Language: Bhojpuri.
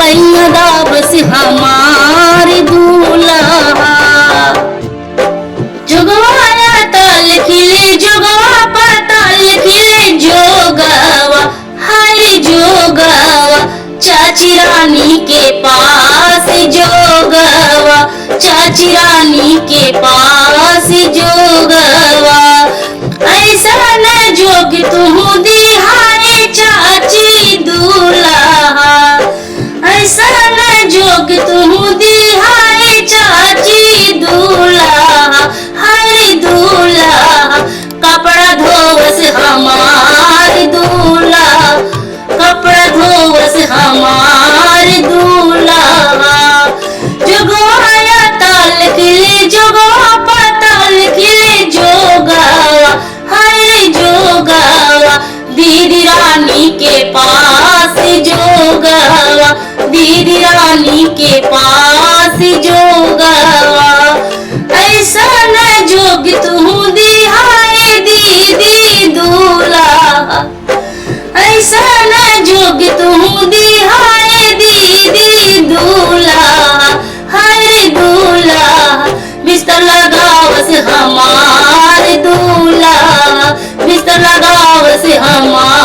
सैया दाबस हमार दूल्हा। जोगवाया ताल खिले जोगवा पाताल खिले जोगवा हाय जोगवा चाची रानी के पास जोगवा चाची रानी के पास जोगवा। ऐसा न जोग तू दिहाए चाची दूल्हा ऐसा न जोग तू दिहाए चाची दूल्हा हरे दूल्हा। कपड़ा धोवस हमार दूल्हा कपड़ा धोवस हमार दूल्हा। जोगवाया ताल खिले जोगवा पाताल खिले जोगवा हरे जोगवा दीदी रानी के पास जोगवा दीदी रानी के पास जोगवा। ऐसा न जोग तू दिहाए दीदी दूल्हा ऐसा न जोग तू दिहाए दीदी दूल्हा हरे दूल्हा। बिस्तर लगावस हमार दूल्हा बिस्तर लगावस हमार